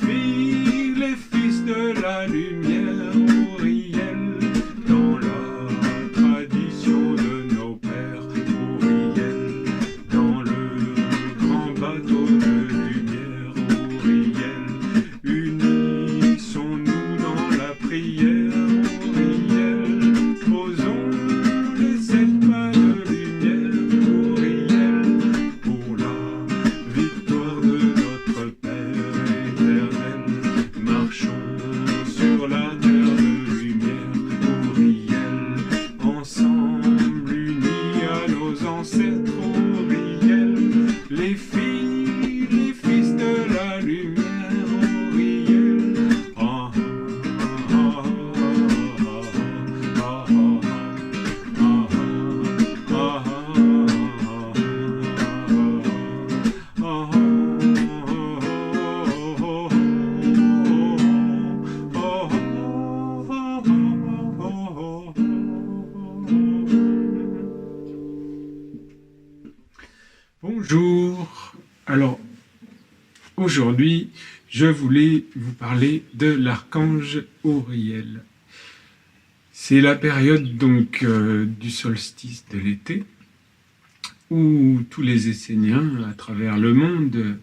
filles, les fils de la lumière, Auriel, dans la tradition de nos pères, Auriel, dans le grand bateau de lumière, Auriel, unissons-nous dans la prière, Auriel, posons les 7 pas de lumière, Auriel, pour la victoire de notre Père éternel, marchons sur la terre de lumière, Auriel, ensemble unis à nos ancêtres, Auriel, les filles, les fils de la lumière, Auriel, ah, ah, ah, ah, Bonjour. Alors, aujourd'hui, je voulais vous parler de l'archange Auriel. C'est la période donc du solstice de l'été, où tous les Esséniens à travers le monde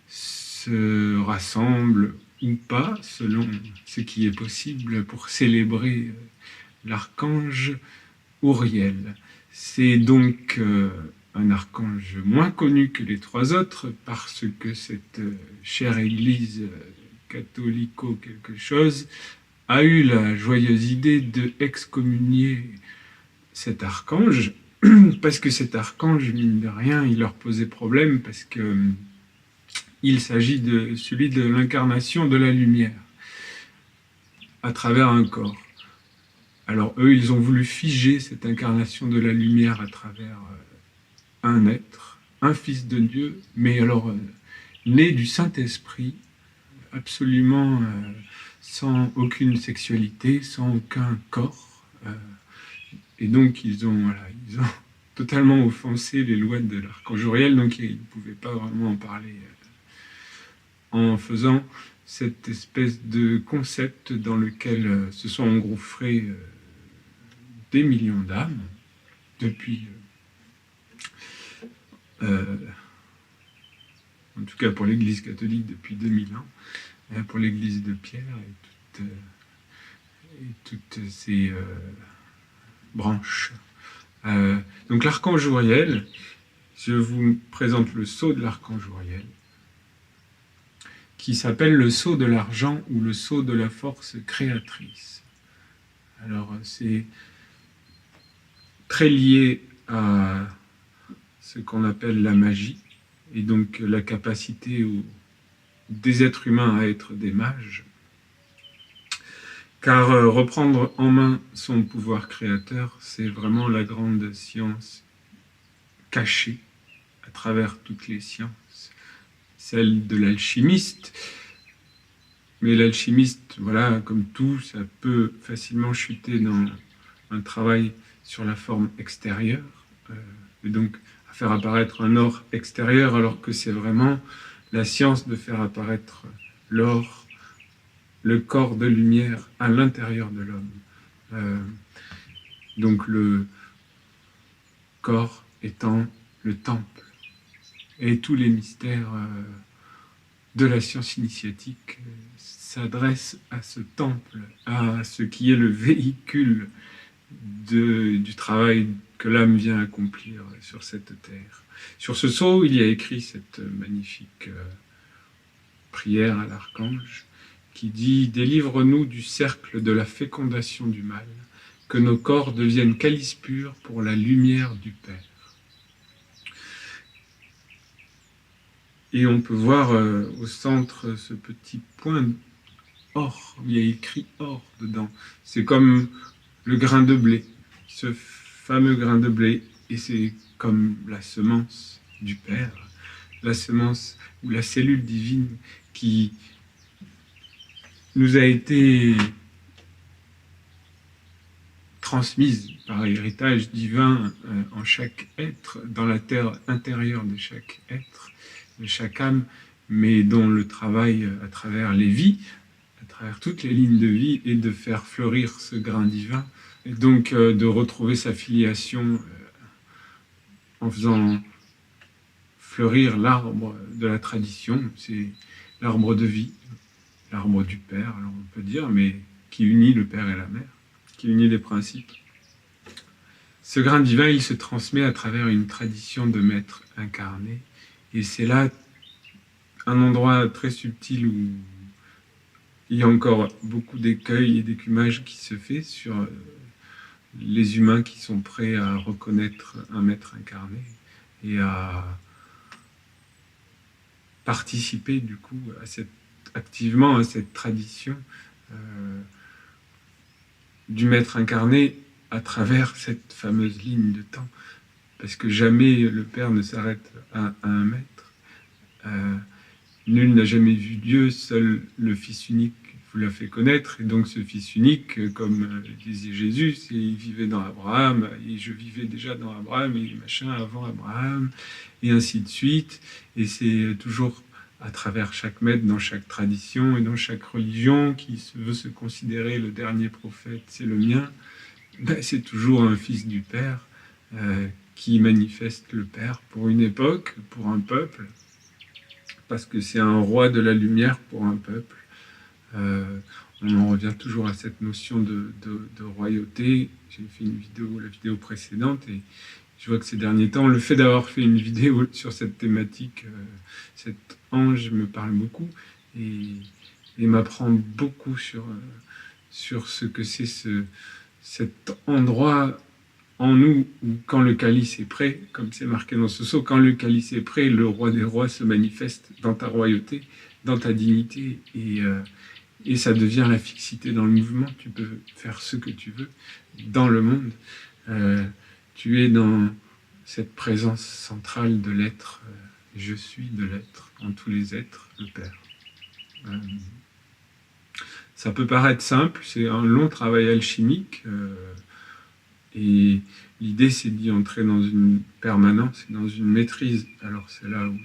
se rassemblent ou pas, selon ce qui est possible, pour célébrer l'archange Auriel. C'est donc un archange moins connu que les 3 autres, parce que cette chère église catholico quelque chose a eu la joyeuse idée de excommunier cet archange, parce que cet archange, mine de rien, il leur posait problème, parce que il s'agit de celui de l'incarnation de la lumière à travers un corps. Alors eux, ils ont voulu figer cette incarnation de la lumière à travers un être, un fils de Dieu, mais alors né du Saint-Esprit, absolument sans aucune sexualité, sans aucun corps. Et donc ils ont totalement offensé les lois de l'archange Auriel, donc ils ne pouvaient pas vraiment en parler en faisant cette espèce de concept dans lequel se sont engouffrés des millions d'âmes depuis, en tout cas pour l'Église catholique depuis 2000 ans, pour l'Église de Pierre et toutes ces branches. Donc l'archange Auriel, je vous présente le sceau de l'archange Auriel, qui s'appelle le sceau de l'argent ou le sceau de la force créatrice. Alors c'est très lié à ce qu'on appelle la magie, et donc la capacité des êtres humains à être des mages, car reprendre en main son pouvoir créateur, c'est vraiment la grande science cachée à travers toutes les sciences, celle de l'alchimiste. Mais l'alchimiste, voilà, comme tout, ça peut facilement chuter dans un travail sur la forme extérieure, et donc à faire apparaître un or extérieur, alors que c'est vraiment la science de faire apparaître l'or, le corps de lumière à l'intérieur de l'homme. Donc le corps étant le temple, et tous les mystères de la science initiatique s'adressent à ce temple, à ce qui est le véhicule du travail que l'âme vient accomplir sur cette terre. Sur ce sceau, il y a écrit cette magnifique prière à l'archange qui dit « Délivre-nous du cercle de la fécondation du mal, que nos corps deviennent calices purs pour la lumière du Père. » Et on peut voir au centre ce petit point or, il y a écrit or dedans. C'est comme le grain de blé, ce fameux grain de blé, et c'est comme la semence du Père, la semence ou la cellule divine qui nous a été transmise par héritage divin en chaque être, dans la terre intérieure de chaque être, de chaque âme, mais dont le travail à travers les vies, à travers toutes les lignes de vie, est de faire fleurir ce grain divin, et donc de retrouver sa filiation en faisant fleurir l'arbre de la tradition, c'est l'arbre de vie, l'arbre du Père, alors on peut dire, mais qui unit le Père et la Mère, qui unit les principes. Ce grain divin, il se transmet à travers une tradition de maître incarné, et c'est là un endroit très subtil où il y a encore beaucoup d'écueils et d'écumage qui se fait sur les humains qui sont prêts à reconnaître un maître incarné et à participer du coup activement à cette tradition du maître incarné à travers cette fameuse ligne de temps. Parce que jamais le Père ne s'arrête à un maître. Nul n'a jamais vu Dieu, seul le Fils unique vous l'a fait connaître. Et donc ce Fils unique, comme disait Jésus, il vivait dans Abraham, et je vivais déjà dans Abraham, et machin avant Abraham, et ainsi de suite. Et c'est toujours à travers chaque maître, dans chaque tradition et dans chaque religion, qui veut se considérer le dernier prophète, c'est le mien, ben, c'est toujours un fils du Père qui manifeste le Père pour une époque, pour un peuple, parce que c'est un roi de la lumière pour un peuple. On en revient toujours à cette notion de royauté. J'ai fait une vidéo, la vidéo précédente, et je vois que ces derniers temps, le fait d'avoir fait une vidéo sur cette thématique, cet ange me parle beaucoup et m'apprend beaucoup sur ce que c'est cet endroit en nous où quand le calice est prêt, comme c'est marqué dans ce sceau, quand le calice est prêt, le roi des rois se manifeste dans ta royauté, dans ta dignité, et ça devient la fixité dans le mouvement. Tu peux faire ce que tu veux dans le monde. Tu es dans cette présence centrale de l'être. Je suis de l'être, en tous les êtres, le Père. Ça peut paraître simple, c'est un long travail alchimique, et l'idée c'est d'y entrer dans une permanence, dans une maîtrise. Alors c'est là où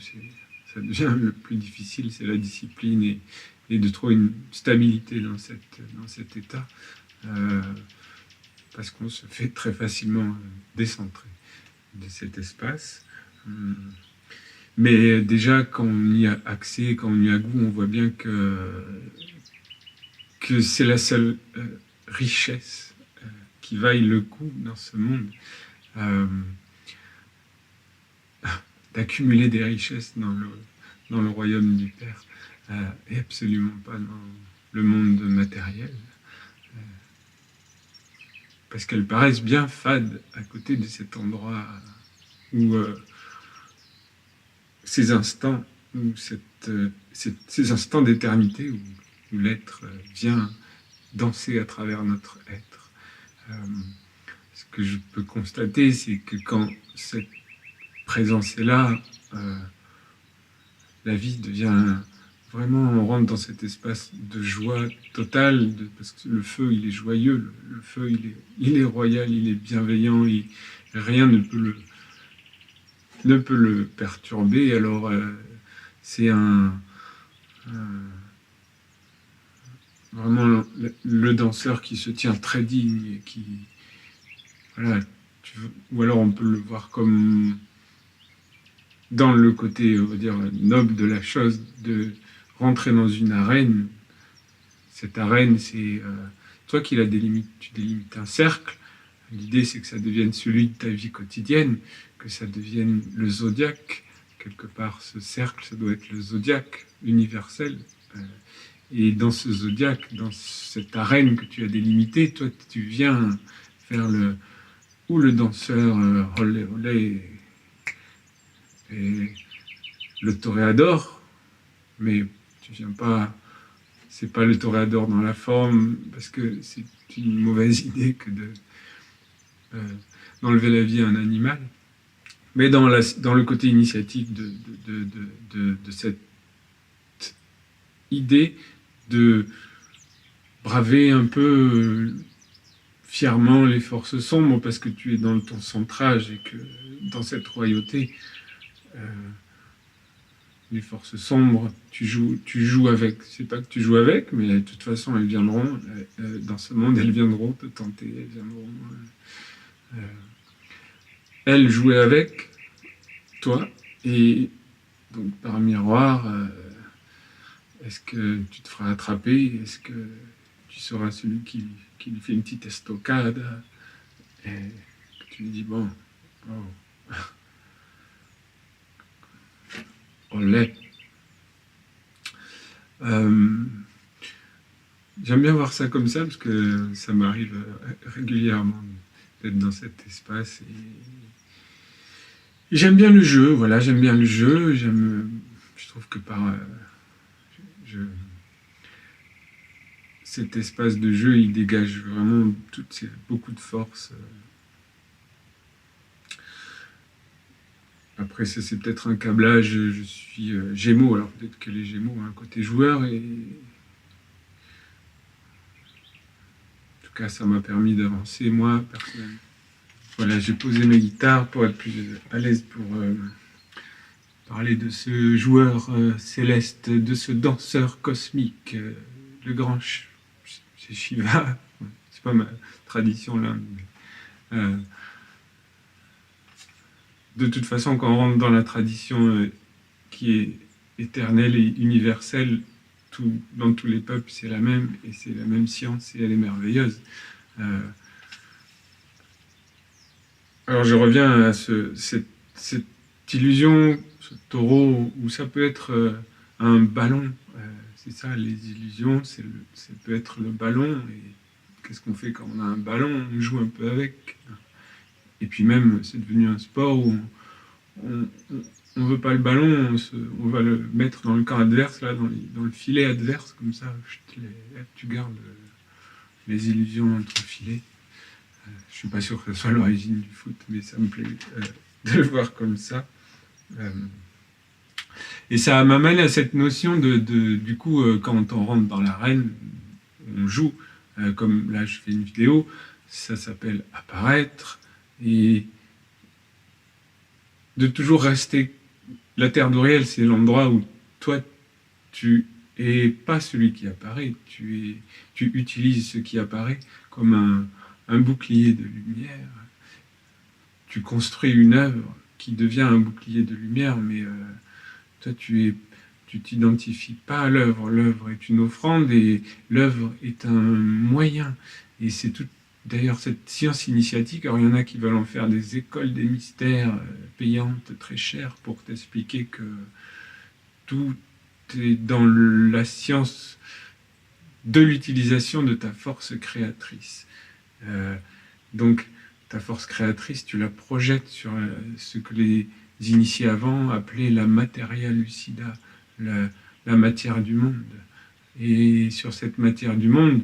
ça devient le plus difficile, c'est la discipline et de trouver une stabilité dans cet état, parce qu'on se fait très facilement décentrer de cet espace. Mais déjà, quand on y a accès, quand on y a goût, on voit bien que c'est la seule richesse qui vaille le coup dans ce monde, d'accumuler des richesses dans le royaume du Père, et absolument pas dans le monde matériel, parce qu'elles paraissent bien fades à côté de cet endroit où ces instants, où ces instants d'éternité où l'être vient danser à travers notre être. Ce que je peux constater, c'est que quand cette présence est là, la vie devient vraiment, on rentre dans cet espace de joie totale, parce que le feu, il est joyeux, le feu, il est royal, il est bienveillant, rien ne peut le perturber. Alors, c'est vraiment le danseur qui se tient très digne, et qui, voilà, ou alors on peut le voir comme dans le côté, on va dire, noble de la chose, de rentrer dans une arène. Cette arène, c'est toi qui la délimites, tu délimites un cercle. L'idée, c'est que ça devienne celui de ta vie quotidienne, que ça devienne le zodiaque. Quelque part, ce cercle, ça doit être le zodiaque universel. Et dans ce zodiaque, dans cette arène que tu as délimitée, toi, tu viens faire le danseur olé olé et le toréador, mais tu viens pas, c'est pas le toréador dans la forme, parce que c'est une mauvaise idée que d'enlever la vie à un animal, mais dans le côté initiatique de cette idée de braver un peu fièrement les forces sombres, parce que tu es dans ton centrage et que dans cette royauté, les forces sombres, tu joues avec. C'est pas que tu joues avec, mais de toute façon, elles viendront. Dans ce monde, elles viendront te tenter. Elles viendront. Elles jouaient avec toi, et donc par miroir, est-ce que tu te feras attraper? Est-ce que tu seras celui qui lui fait une petite estocade et que tu lui dis bon, oh, on l'est. J'aime bien voir ça comme ça parce que ça m'arrive régulièrement d'être dans cet espace et j'aime bien le jeu. Voilà, j'aime bien le jeu. Je trouve que cet espace de jeu, il dégage vraiment beaucoup de force. Après, ça c'est peut-être un câblage. Je suis Gémeaux, alors peut-être que les Gémeaux ont un côté joueur et ça m'a permis d'avancer, moi, personnellement. Voilà, j'ai posé mes guitares pour être plus à l'aise pour parler de ce joueur céleste, de ce danseur cosmique, le grand c'est Shiva. C'est pas ma tradition là. Mais, de toute façon, quand on rentre dans la tradition qui est éternelle et universelle, dans tous les peuples, c'est la même, et c'est la même science, et elle est merveilleuse. Alors je reviens à cette illusion, ce taureau, où ça peut être un ballon. C'est ça, les illusions, ça peut être le ballon. Et qu'est-ce qu'on fait quand on a un ballon? On joue un peu avec. Et puis même, c'est devenu un sport où on veut pas le ballon, on va le mettre dans le camp adverse, là, dans le filet adverse, comme ça, tu gardes les illusions entre filets. Je suis pas sûr que ce soit l'origine du foot, mais ça me plaît de le voir comme ça. Et ça m'amène à cette notion du coup, quand on rentre dans l'arène, on joue, comme là je fais une vidéo, ça s'appelle apparaître, et de toujours rester. La terre du réel, c'est l'endroit où toi, tu es pas celui qui apparaît, tu utilises ce qui apparaît comme un bouclier de lumière. Tu construis une œuvre qui devient un bouclier de lumière, mais toi, tu t'identifies pas à l'œuvre. L'œuvre est une offrande et l'œuvre est un moyen. Et c'est tout. D'ailleurs, cette science initiatique, alors il y en a qui veulent en faire des écoles des mystères payantes très chères pour t'expliquer que tout est dans la science de l'utilisation de ta force créatrice. Donc, ta force créatrice, tu la projettes sur ce que les initiés avant appelaient la materia lucida, la matière du monde. Et sur cette matière du monde,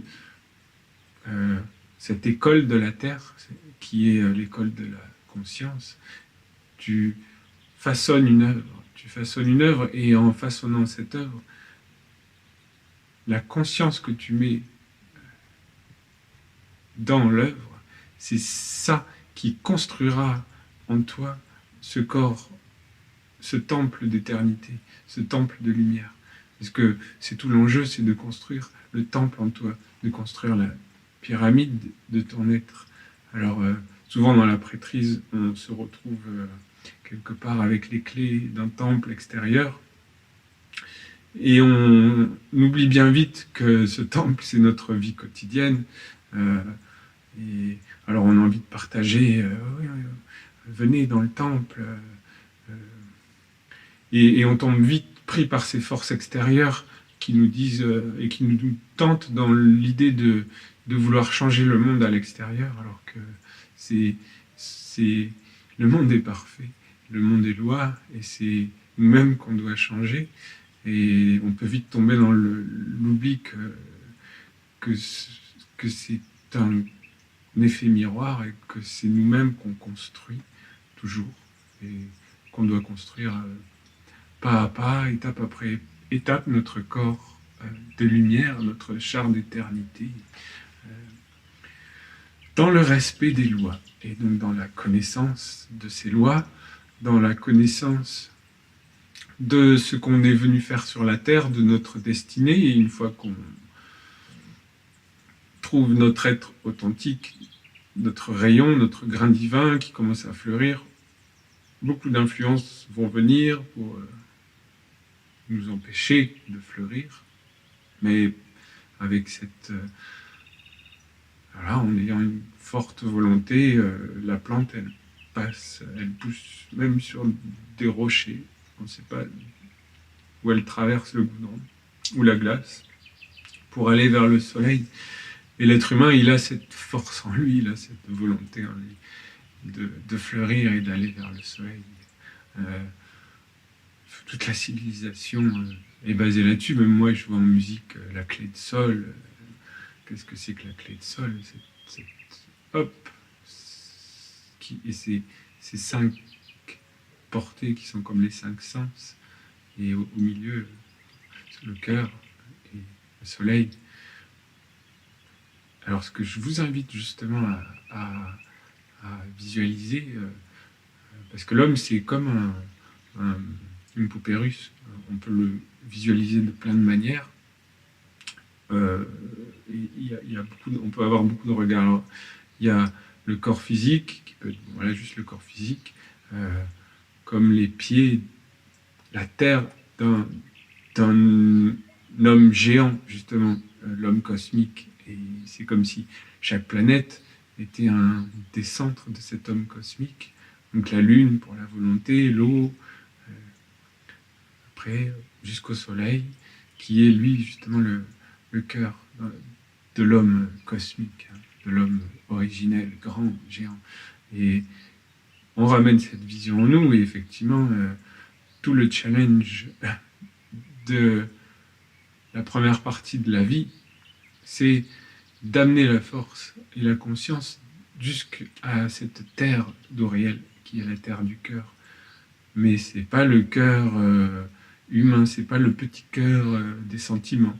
cette école de la Terre, qui est l'école de la conscience, tu façonnes une œuvre, et en façonnant cette œuvre, la conscience que tu mets dans l'œuvre, c'est ça qui construira en toi ce corps, ce temple d'éternité, ce temple de lumière. Parce que c'est tout l'enjeu, c'est de construire le temple en toi, de construire la pyramide de ton être. Alors, souvent dans la prêtrise, on se retrouve quelque part avec les clés d'un temple extérieur, et on oublie bien vite que ce temple, c'est notre vie quotidienne. Et alors on a envie de partager, venez dans le temple, et on tombe vite pris par ces forces extérieures qui nous disent et qui nous tentent dans l'idée de vouloir changer le monde à l'extérieur, alors que le monde est parfait, le monde est loi, et c'est nous-mêmes qu'on doit changer. Et on peut vite tomber dans l'oubli que c'est un effet miroir et que c'est nous-mêmes qu'on construit toujours et qu'on doit construire pas à pas, étape après étape, notre corps de lumière, notre char d'éternité, dans le respect des lois, et donc dans la connaissance de ces lois, dans la connaissance de ce qu'on est venu faire sur la Terre, de notre destinée, et une fois qu'on trouve notre être authentique, notre rayon, notre grain divin qui commence à fleurir, beaucoup d'influences vont venir pour nous empêcher de fleurir, mais avec cette... voilà, en ayant une forte volonté, la plante, elle passe, elle pousse même sur des rochers, on ne sait pas où elle traverse le goudron ou la glace pour aller vers le soleil. Et l'être humain, il a cette force en lui, il a cette volonté en lui de fleurir et d'aller vers le soleil. Toute la civilisation est basée là-dessus. Même moi, je vois en musique la clé de sol. Qu'est-ce que c'est que la clé de sol? Hop, et ces 5 portées qui sont comme les 5 sens, et au milieu, le cœur et le soleil. Alors, ce que je vous invite justement à visualiser, parce que l'homme, c'est comme une poupée russe. On peut le visualiser de plein de manières. On peut avoir beaucoup de regards. Alors, il y a le corps physique, qui peut être voilà, juste le corps physique, comme les pieds, la terre d'un homme géant, justement, l'homme cosmique. Et c'est comme si chaque planète était un des centres de cet homme cosmique. Donc la Lune pour la volonté, l'eau, après jusqu'au Soleil, qui est lui justement le cœur de l'homme cosmique, de l'homme originel, grand, géant. Et on ramène cette vision en nous, et effectivement, tout le challenge de la première partie de la vie, c'est d'amener la force et la conscience jusqu'à cette terre d'Auriel, qui est la terre du cœur. Mais c'est pas le cœur humain, c'est pas le petit cœur des sentiments.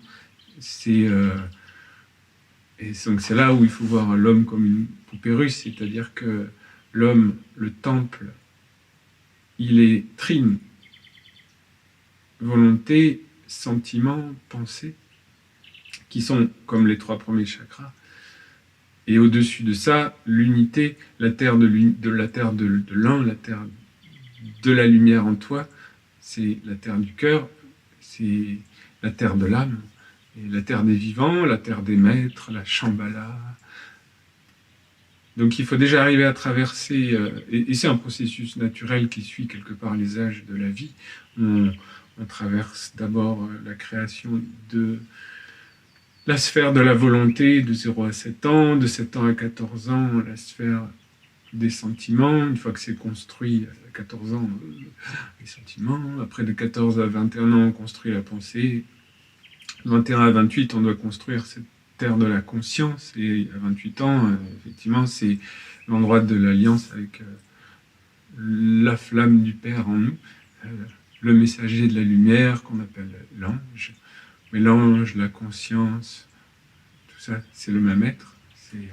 Et donc c'est là où il faut voir l'homme comme une poupée russe, c'est-à-dire que l'homme, le temple, il est trine, volonté, sentiment, pensée, qui sont comme les 3 premiers chakras. Et au-dessus de ça, l'unité, la terre de la terre de l'un, la terre de la lumière en toi, c'est la terre du cœur, c'est la terre de l'âme, et la terre des vivants, la terre des maîtres, la Shambhala. Donc il faut déjà arriver à traverser, et c'est un processus naturel qui suit quelque part les âges de la vie. On traverse d'abord la création de la sphère de la volonté de 0 à 7 ans, de 7 ans à 14 ans, la sphère des sentiments. Une fois que c'est construit, à 14 ans, les sentiments. Après, de 14 à 21 ans, on construit la pensée. De 21 à 28, on doit construire cette terre de la conscience. Et à 28 ans, effectivement, c'est l'endroit de l'alliance avec la flamme du Père en nous, le messager de la lumière qu'on appelle l'ange. Mais l'ange, la conscience, tout ça, c'est le même être. C'est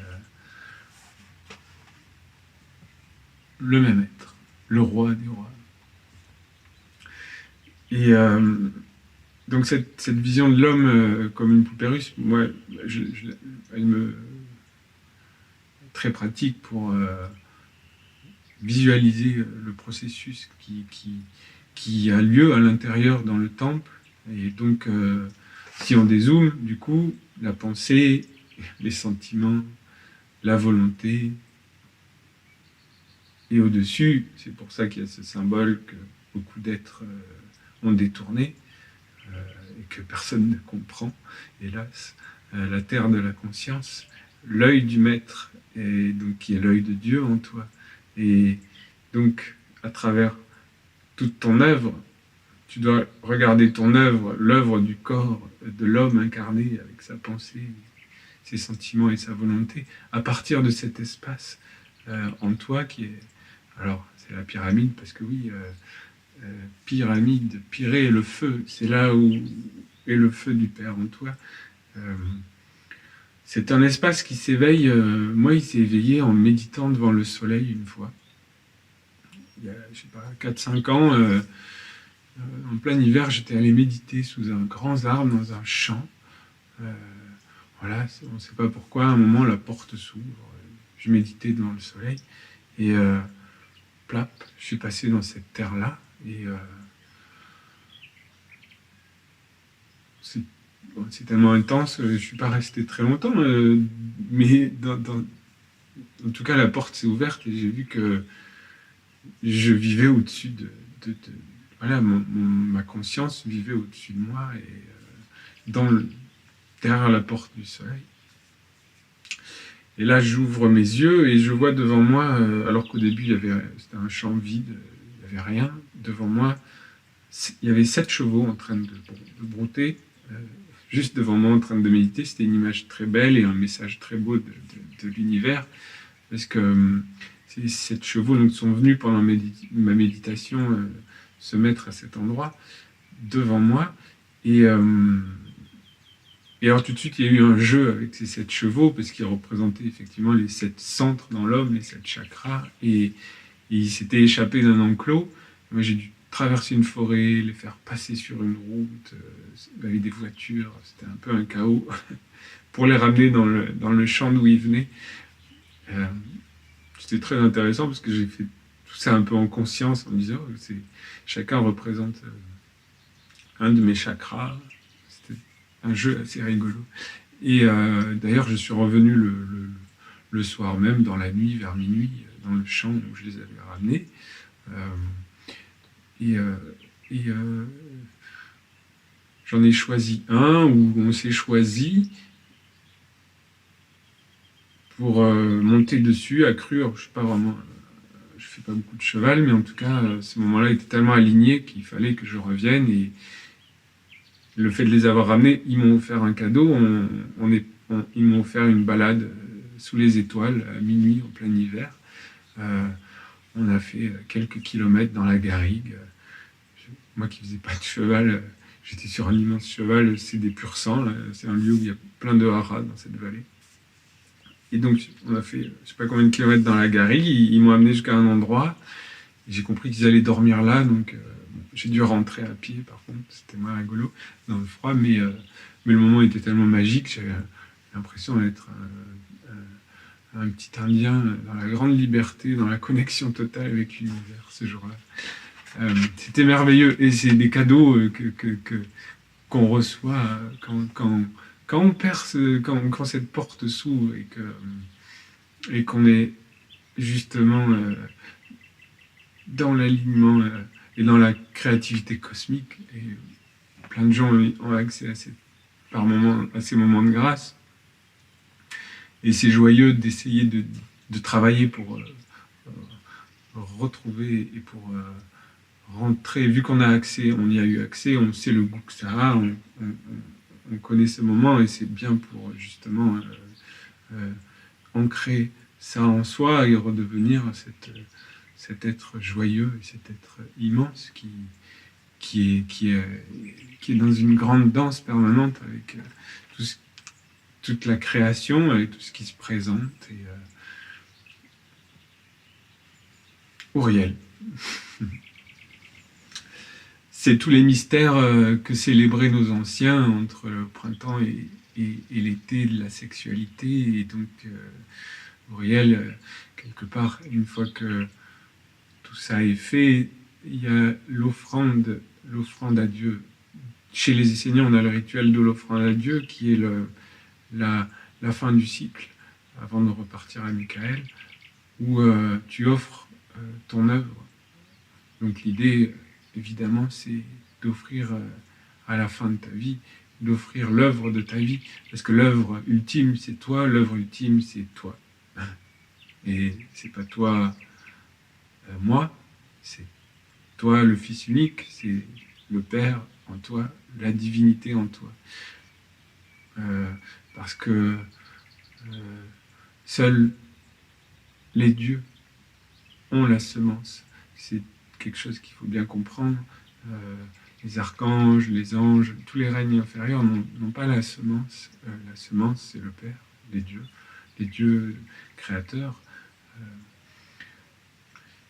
le même être, le roi des rois. Et donc cette vision de l'homme comme une poupée russe, moi, elle me très pratique pour visualiser le processus qui a lieu à l'intérieur dans le temple. Et donc, si on dézoome, du coup, la pensée, les sentiments, la volonté, et au-dessus, c'est pour ça qu'il y a ce symbole que beaucoup d'êtres ont détourné, et que personne ne comprend, hélas, la terre de la conscience, l'œil du maître, et donc qui est l'œil de Dieu en toi. Et donc, à travers toute ton œuvre, tu dois regarder ton œuvre, l'œuvre du corps de l'homme incarné avec sa pensée, ses sentiments et sa volonté, à partir de cet espace en toi qui est... Alors, c'est la pyramide, parce que oui, pyramide, pirée, le feu, c'est là où est le feu du Père en toi. C'est un espace qui s'éveille. Moi, il s'est éveillé en méditant devant le soleil une fois. Il y a, je sais pas, 4-5 ans, En plein hiver, j'étais allé méditer sous un grand arbre dans un champ. Voilà, on ne sait pas pourquoi, à un moment, la porte s'ouvre. Je méditais devant le soleil et plap, je suis passé dans cette terre-là et c'est tellement intense, je ne suis pas resté très longtemps, mais en tout cas, la porte s'est ouverte et j'ai vu que je vivais au-dessus voilà, ma conscience vivait au-dessus de moi et derrière la porte du soleil. Et là, j'ouvre mes yeux et je vois devant moi, alors qu'au début, c'était un champ vide, il n'y avait rien. Devant moi, il y avait 7 chevaux en train de brouter, juste devant moi en train de méditer. C'était une image très belle et un message très beau de l'univers, parce que ces 7 chevaux donc, sont venus pendant ma méditation se mettre à cet endroit, devant moi. Et alors tout de suite, il y a eu un jeu avec ces 7 chevaux, parce qu'ils représentaient effectivement les 7 centres dans l'homme, les 7 chakras, et ils s'étaient échappés d'un enclos. Moi, j'ai dû traverser une forêt, les faire passer sur une route, avec des voitures, c'était un peu un chaos, pour les ramener dans le champ d'où ils venaient. C'était très intéressant, parce que j'ai fait tout ça un peu en conscience, en me disant, chacun représente un de mes chakras. C'était un jeu assez rigolo. Et d'ailleurs, je suis revenu le soir même, dans la nuit, vers minuit, dans le champ où je les avais ramenés. J'en ai choisi un où on s'est choisi pour monter dessus à crure. Je sais pas vraiment, je fais pas beaucoup de cheval, mais en tout cas, ce moment-là était tellement aligné qu'il fallait que je revienne. Et le fait de les avoir ramenés, ils m'ont offert un cadeau. Ils m'ont offert une balade sous les étoiles à minuit en plein hiver. On a fait quelques kilomètres dans la garrigue. Moi qui faisais pas de cheval, j'étais sur un immense cheval, c'est des pur sang. C'est un lieu où il y a plein de haras dans cette vallée. Et donc on a fait je sais pas combien de kilomètres dans la garrigue. Ils m'ont amené jusqu'à un endroit. J'ai compris qu'ils allaient dormir là, donc j'ai dû rentrer à pied. Par contre, c'était moins rigolo dans le froid, mais le moment était tellement magique, j'avais l'impression d'être un petit Indien dans la grande liberté, dans la connexion totale avec l'univers ce jour-là. C'était merveilleux, et c'est des cadeaux qu'on reçoit quand on perce, quand cette porte s'ouvre et qu'on est justement dans l'alignement et dans la créativité cosmique. Et plein de gens ont accès à ces moments de grâce. Et c'est joyeux d'essayer de travailler pour retrouver et pour rentrer. Vu qu'on a accès, on y a eu accès, on sait le goût que ça a, on connaît ce moment, et c'est bien pour justement ancrer ça en soi et redevenir cet être joyeux et cet être immense qui est dans une grande danse permanente avec toute la création, avec tout ce qui se présente. Et Auriel. C'est tous les mystères que célébraient nos anciens entre le printemps et l'été de la sexualité. Et donc, Auriel, quelque part, une fois que tout ça est fait, il y a l'offrande à Dieu. Chez les Esséniens, on a le rituel de l'offrande à Dieu, qui est la fin du cycle, avant de repartir à Michael, où tu offres ton œuvre. Donc l'idée, évidemment, c'est d'offrir à la fin de ta vie, d'offrir l'œuvre de ta vie, parce que l'œuvre ultime, c'est toi, l'œuvre ultime, c'est toi. Et c'est pas toi, moi, c'est toi, le Fils unique, c'est le Père en toi, la divinité en toi. Parce que seuls les dieux ont la semence. C'est quelque chose qu'il faut bien comprendre. Les archanges, les anges, tous les règnes inférieurs n'ont pas la semence. La semence, c'est le Père, les dieux créateurs.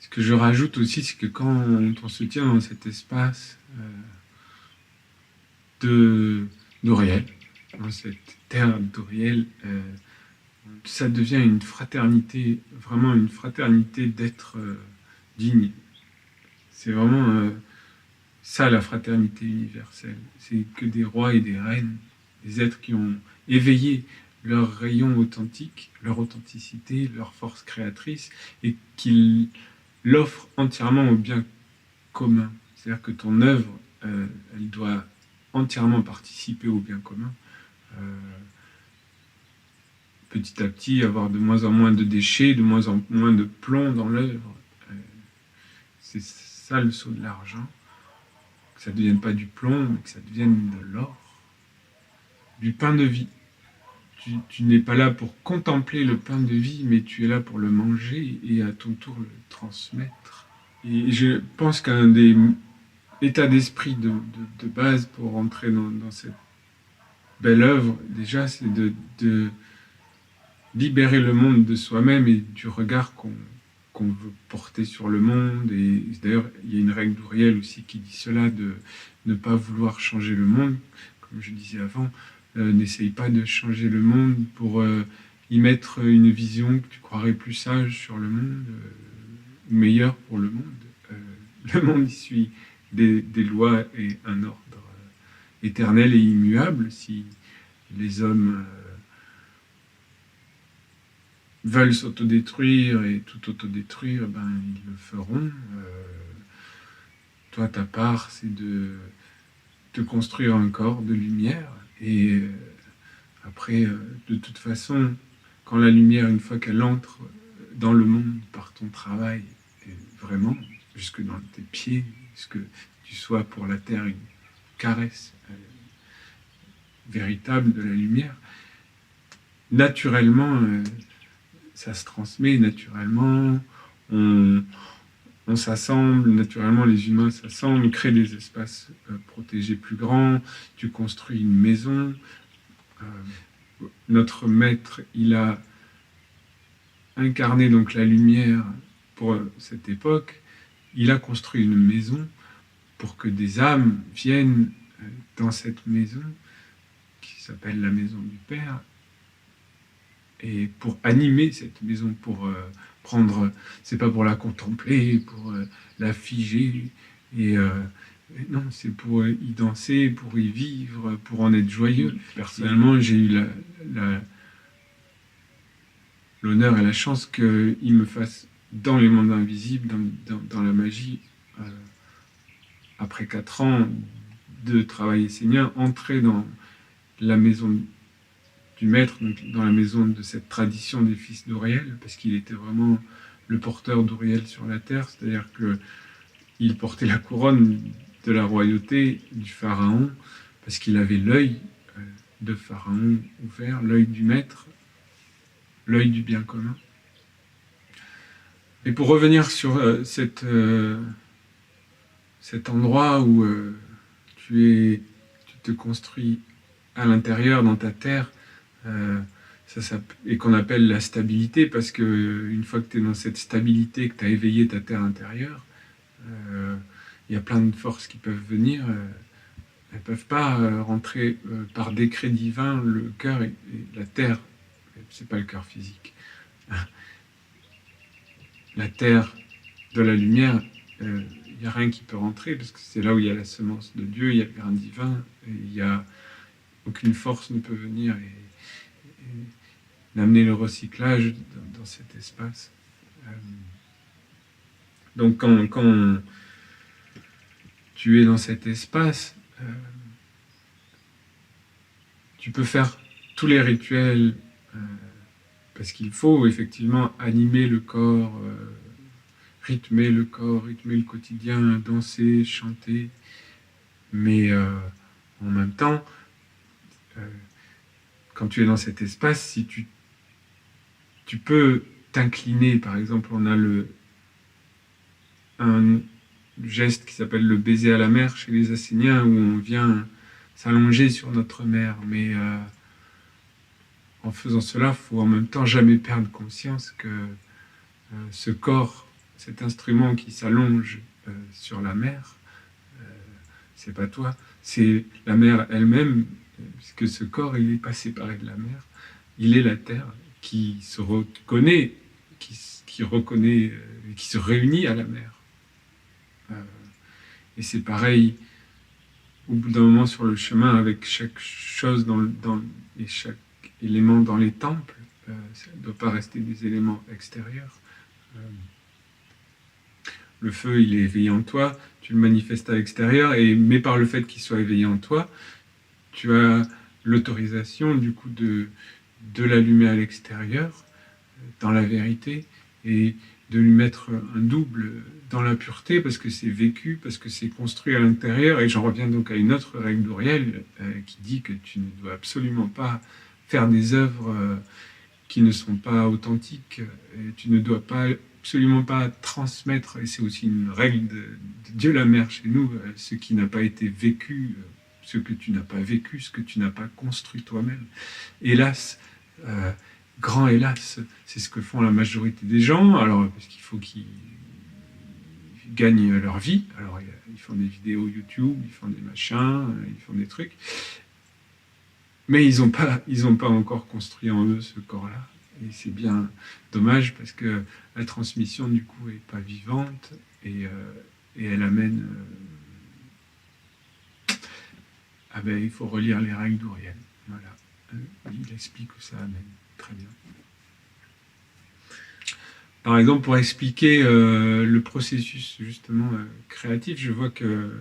Ce que je rajoute aussi, c'est que quand on se tient dans cet espace d'Auriel, dans cette terre d'Auriel, ça devient une fraternité, vraiment une fraternité d'êtres dignes. C'est vraiment ça la fraternité universelle. C'est que des rois et des reines, des êtres qui ont éveillé leur rayon authentique, leur authenticité, leur force créatrice, et qui l'offrent entièrement au bien commun. C'est-à-dire que ton œuvre, elle doit entièrement participer au bien commun. Petit à petit, avoir de moins en moins de déchets, de moins en moins de plomb dans l'œuvre. C'est ça le saut de l'argent. Que ça ne devienne pas du plomb, mais que ça devienne de l'or. Du pain de vie. Tu n'es pas là pour contempler le pain de vie, mais tu es là pour le manger et à ton tour le transmettre. Et je pense qu'un des états d'esprit de base pour rentrer dans cette belle œuvre, déjà, c'est de libérer le monde de soi-même et du regard qu'on veut porter sur le monde. Et d'ailleurs, il y a une règle d'Auriel aussi qui dit cela, de ne pas vouloir changer le monde. Comme je disais avant, n'essaye pas de changer le monde pour y mettre une vision que tu croirais plus sage sur le monde, ou meilleure pour le monde. Le monde, il suit des lois et un ordre éternel et immuable. Si les hommes veulent s'autodétruire et tout autodétruire, ben, ils le feront. Toi, ta part, c'est de te construire un corps de lumière. Et après, de toute façon, quand la lumière, une fois qu'elle entre dans le monde par ton travail, vraiment, jusque dans tes pieds, que tu sois pour la terre une caresse véritable de la lumière, naturellement, ça se transmet, naturellement, on s'assemble, naturellement les humains s'assemblent, on crée des espaces protégés plus grands, tu construis une maison. Notre maître, il a incarné donc la lumière pour cette époque, il a construit une maison pour que des âmes viennent dans cette maison, qui s'appelle la maison du Père, et pour animer cette maison, pour prendre, c'est pas pour la contempler, pour la figer, et non, c'est pour y danser, pour y vivre, pour en être joyeux. Personnellement, j'ai eu l'honneur et la chance qu'il me fasse, dans les mondes invisibles, dans la magie, après 4 ans de travail essénien, entrer dans la maison du maître, donc dans la maison de cette tradition des fils d'Auriel, parce qu'il était vraiment le porteur d'Auriel sur la terre, c'est-à-dire qu'il portait la couronne de la royauté du pharaon, parce qu'il avait l'œil de pharaon ouvert, l'œil du maître, l'œil du bien commun. Et pour revenir sur cet endroit où tu te construis à l'intérieur, dans ta terre, et qu'on appelle la stabilité, parce que une fois que tu es dans cette stabilité, que tu as éveillé ta terre intérieure, il y a plein de forces qui peuvent venir. Elles ne peuvent pas rentrer par décret divin. Le cœur et la terre, c'est pas le cœur physique. La terre de la lumière, il n'y a rien qui peut rentrer, parce que c'est là où il y a la semence de Dieu, il y a le grain divin, et il y a aucune force ne peut venir et amener le recyclage dans cet espace. Donc quand tu es dans cet espace, tu peux faire tous les rituels, parce qu'il faut effectivement animer le corps, rythmer le corps, rythmer le quotidien, danser, chanter, mais en même temps, quand tu es dans cet espace, si tu peux t'incliner, par exemple, on a un geste qui s'appelle le baiser à la mer chez les Asséniens, où on vient s'allonger sur notre mère, mais en faisant cela, il faut en même temps jamais perdre conscience que ce corps, cet instrument qui s'allonge sur la mer, c'est pas toi, c'est la mer elle-même, puisque ce corps, il n'est pas séparé de la mer, il est la terre qui se reconnaît, qui reconnaît, qui se réunit à la mer. Et c'est pareil, au bout d'un moment sur le chemin, avec chaque chose et chaque élément dans les temples, ça ne doit pas rester des éléments extérieurs. Le feu, il est éveillé en toi, tu le manifestes à l'extérieur, mais par le fait qu'il soit éveillé en toi, tu as l'autorisation du coup de l'allumer à l'extérieur, dans la vérité, et de lui mettre un double dans la pureté, parce que c'est vécu, parce que c'est construit à l'intérieur. Et j'en reviens donc à une autre règle d'Auriel qui dit que tu ne dois absolument pas faire des œuvres qui ne sont pas authentiques, et tu ne dois absolument pas transmettre, et c'est aussi une règle de Dieu la Mère chez nous, ce qui n'a pas été vécu, ce que tu n'as pas vécu, ce que tu n'as pas construit toi-même. Hélas, grand hélas, c'est ce que font la majorité des gens, alors parce qu'il faut qu'ils gagnent leur vie, alors ils font des vidéos YouTube, ils font des machins, ils font des trucs, mais ils n'ont pas encore construit en eux ce corps-là, et c'est bien dommage parce que la transmission du coup est pas vivante, et elle amène... il faut relire les règles d'Auriel, voilà, il explique où ça amène. Très bien. Par exemple, pour expliquer le processus justement créatif, je vois que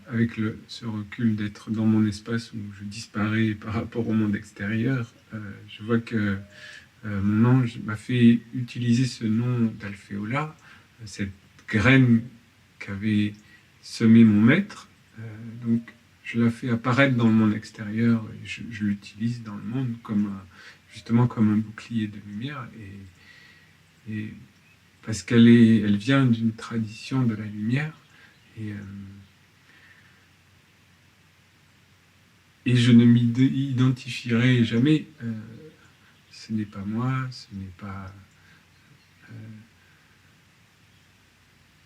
avec ce recul d'être dans mon espace où je disparais par rapport au monde extérieur, je vois que mon ange m'a fait utiliser ce nom d'Alphéola, cette graine qu'avait semé mon maître. Donc, je la fais apparaître dans le monde extérieur et je l'utilise dans le monde justement comme un bouclier de lumière, et parce elle vient d'une tradition de la lumière, et je ne m'identifierai jamais. Ce n'est pas moi, ce n'est pas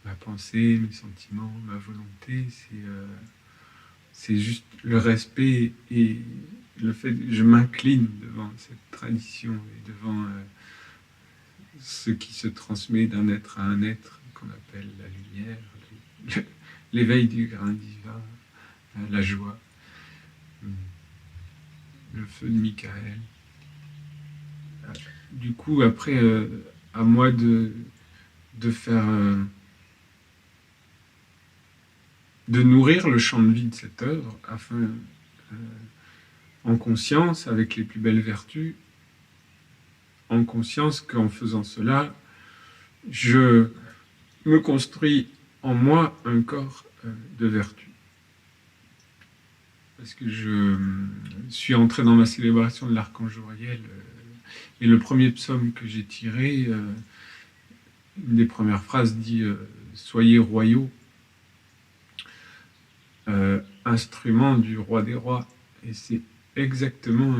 ma pensée, mes sentiments, ma volonté, c'est juste le respect et le fait que je m'incline devant cette tradition et devant ce qui se transmet d'un être à un être, qu'on appelle la lumière, l'éveil du grain divin, la joie, le feu de Michael. Du coup, après, à moi de faire... de nourrir le champ de vie de cette œuvre, afin, en conscience, avec les plus belles vertus, en conscience qu'en faisant cela, je me construis en moi un corps de vertu. Parce que je suis entré dans ma célébration de l'archange Auriel, et le premier psaume que j'ai tiré, une des premières phrases dit « Soyez royaux, instrument du roi des rois ». Et c'est exactement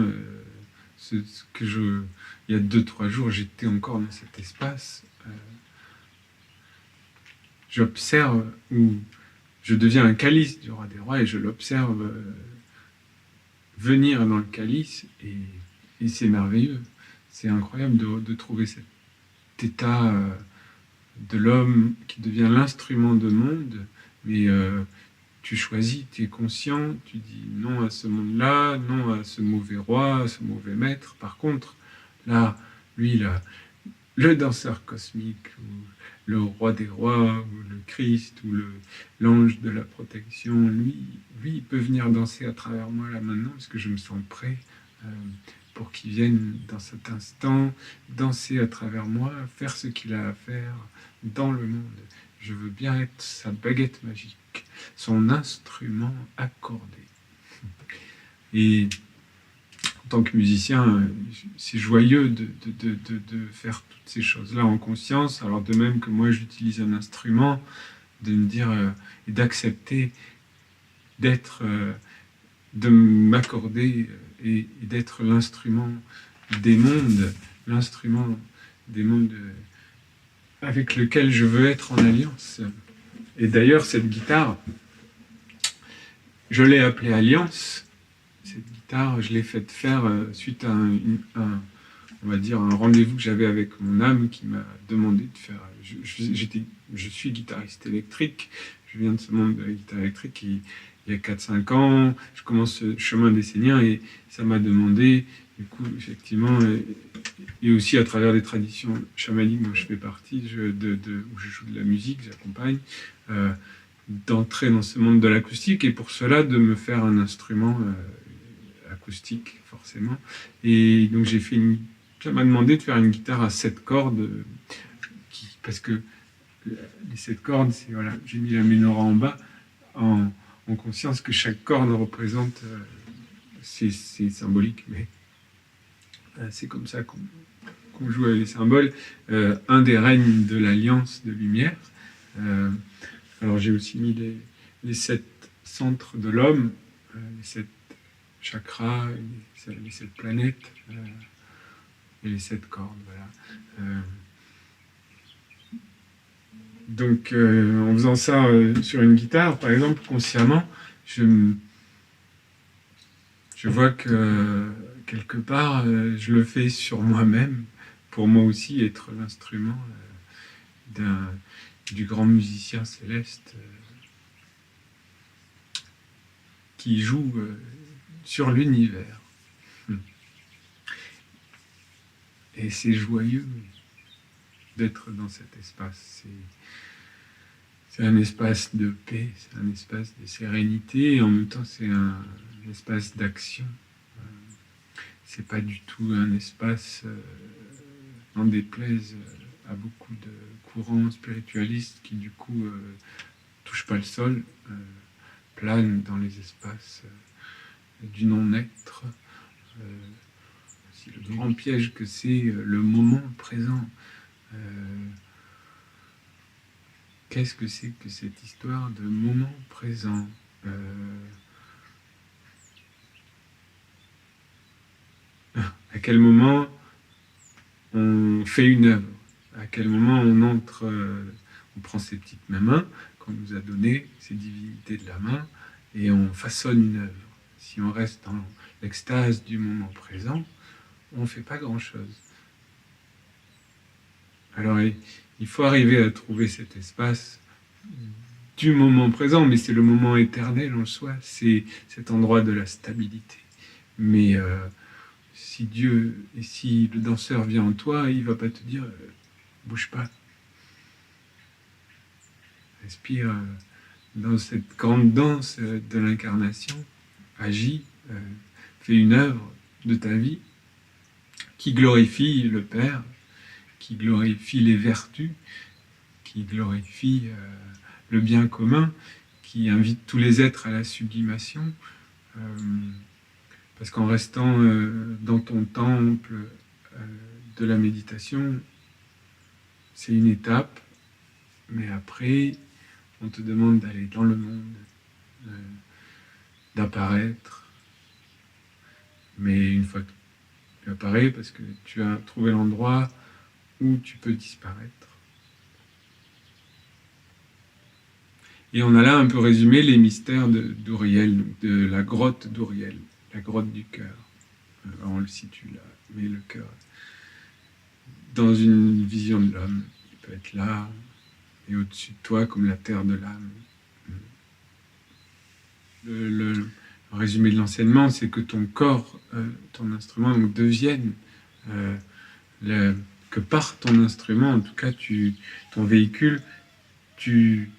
ce que il y a 2-3 jours, j'étais encore dans cet espace. J'observe, où je deviens un calice du roi des rois, et je l'observe venir dans le calice, et c'est merveilleux. C'est incroyable de trouver cet état de l'homme qui devient l'instrument de monde, mais tu choisis, tu es conscient, tu dis non à ce monde-là, non à ce mauvais roi, à ce mauvais maître. Par contre, là, lui, le danseur cosmique, ou le roi des rois, ou le Christ, ou l'ange de la protection, lui, il peut venir danser à travers moi là maintenant, parce que je me sens prêt pour qu'il vienne dans cet instant, danser à travers moi, faire ce qu'il a à faire dans le monde. Je veux bien être sa baguette magique, son instrument accordé. Et en tant que musicien, c'est joyeux de faire toutes ces choses-là en conscience, alors de même que moi j'utilise un instrument, de me dire et d'accepter d'être, de m'accorder et d'être l'instrument des mondes avec lequel je veux être en alliance. Et d'ailleurs, cette guitare, je l'ai appelée Alliance. Cette guitare, je l'ai faite faire suite à on va dire, un rendez-vous que j'avais avec mon âme qui m'a demandé de faire. Je suis guitariste électrique, je viens de ce monde de la guitare électrique il y a 4-5 ans, je commence ce chemin d'essénien et ça m'a demandé, du coup, effectivement, et aussi à travers des traditions chamaniques dont je fais partie, où je joue de la musique, j'accompagne, d'entrer dans ce monde de l'acoustique et pour cela de me faire un instrument acoustique, forcément. Et donc j'ai fait ça m'a demandé de faire une guitare à 7 cordes, parce que les 7 cordes, c'est voilà, j'ai mis la menorah en bas, en conscience que chaque corde représente, c'est symbolique, mais c'est comme ça qu'on joue avec les symboles, un des règnes de l'alliance de lumière. Alors j'ai aussi mis les 7 centres de l'homme, les 7 chakras, les 7 planètes, et les 7 cordes, voilà. Donc, en faisant ça sur une guitare, par exemple, consciemment, je vois que quelque part, je le fais sur moi-même, pour moi aussi être l'instrument du grand musicien céleste qui joue sur l'univers. Et c'est joyeux d'être dans cet espace. C'est un espace de paix, c'est un espace de sérénité, et en même temps c'est un espace d'action. C'est pas du tout un espace, n'en déplaise à beaucoup de courants spiritualistes qui du coup touchent pas le sol, planent dans les espaces du non-être. Le grand piège que c'est le moment présent. Qu'est-ce que c'est que cette histoire de moment présent? À quel moment on fait une œuvre? À quel moment on entre, on prend ces petites mains qu'on nous a données, ces divinités de la main, et on façonne une œuvre. Si on reste dans l'extase du moment présent, on ne fait pas grand-chose. Alors il faut arriver à trouver cet espace du moment présent, mais c'est le moment éternel en soi, c'est cet endroit de la stabilité. Mais si Dieu, et si le danseur vient en toi, il ne va pas te dire bouge pas. Respire dans cette grande danse de l'incarnation, agis, fais une œuvre de ta vie qui glorifie le Père, qui glorifie les vertus, qui glorifie le bien commun, qui invite tous les êtres à la sublimation. Parce qu'en restant dans ton temple de la méditation, c'est une étape, mais après, on te demande d'aller dans le monde, d'apparaître. Mais une fois que tu apparais, parce que tu as trouvé l'endroit où tu peux disparaître. Et on a là un peu résumé les mystères d'Uriel, de la grotte d'Uriel, la grotte du cœur. On le situe là, mais le cœur, dans une vision de l'homme, il peut être là, et au-dessus de toi, comme la terre de l'âme. Le résumé de l'enseignement, c'est que ton corps, ton instrument, donc, devienne, que par ton instrument, en tout cas, ton véhicule, tu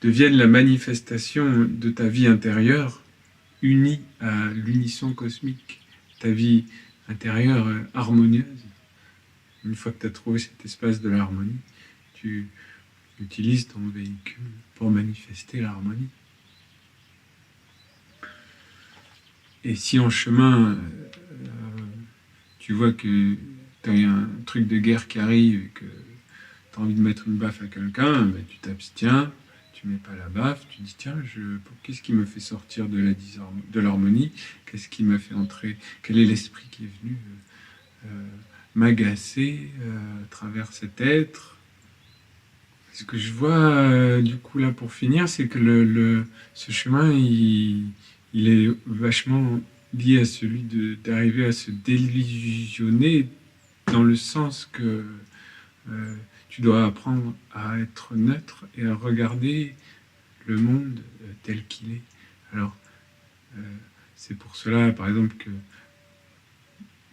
deviennes la manifestation de ta vie intérieure, unie à l'unisson cosmique, ta vie intérieure harmonieuse. Une fois que tu as trouvé cet espace de l'harmonie, tu utilises ton véhicule pour manifester l'harmonie. Et si en chemin, tu vois que tu as un truc de guerre qui arrive et que tu as envie de mettre une baffe à quelqu'un, ben tu t'abstiens, tu mets pas la baffe, tu dis tiens, qu'est-ce qui me fait sortir de l'harmonie? Qu'est-ce qui m'a fait entrer? Quel est l'esprit qui est venu m'agacer à travers cet être? Ce que je vois, du coup, là, pour finir, c'est que ce chemin, il est vachement lié à celui d'arriver à se délusionner, dans le sens que tu dois apprendre à être neutre et à regarder le monde tel qu'il est. Alors, euh, c'est pour cela, par exemple, que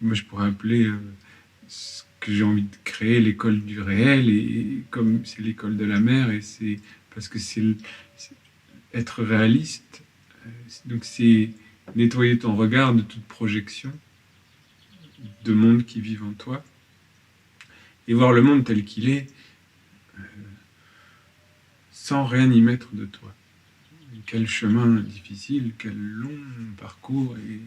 moi, je pourrais appeler ce que j'ai envie de créer l'école du réel, et comme c'est l'école de la mer, et c'est parce que c'est être réaliste, donc c'est nettoyer ton regard de toute projection de monde qui vit en toi, et voir le monde tel qu'il est, sans rien y mettre de toi. Quel chemin difficile, quel long parcours, et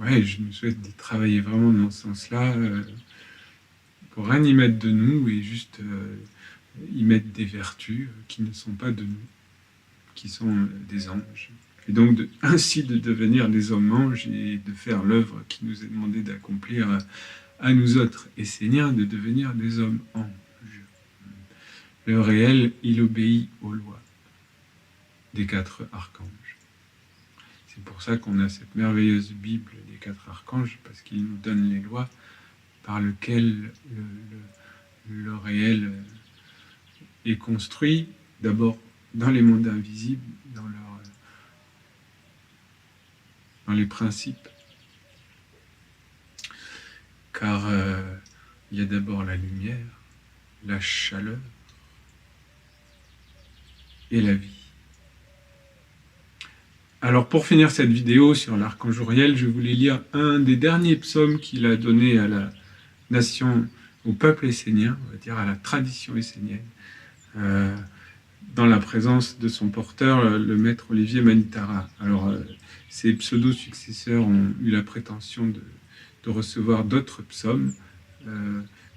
ouais, je me souhaite de travailler vraiment dans ce sens-là, pour rien y mettre de nous, et juste y mettre des vertus qui ne sont pas de nous, qui sont des anges. Et donc ainsi de devenir des hommes-anges et de faire l'œuvre qui nous est demandée d'accomplir à nous autres Esséniens, de devenir des hommes-anges. Le réel, il obéit aux lois des 4 archanges. C'est pour ça qu'on a cette merveilleuse Bible des 4 archanges, parce qu'ils nous donnent les lois par lesquelles le réel est construit, d'abord dans les mondes invisibles, dans les principes. Car il y a d'abord la lumière, la chaleur et la vie. Alors pour finir cette vidéo sur l'archange Uriel, je voulais lire un des derniers psaumes qu'il a donné à la nation, au peuple essénien, on va dire à la tradition essénienne, dans la présence de son porteur, le maître Olivier Manitara. Alors ses pseudo-successeurs ont eu la prétention de recevoir d'autres psaumes,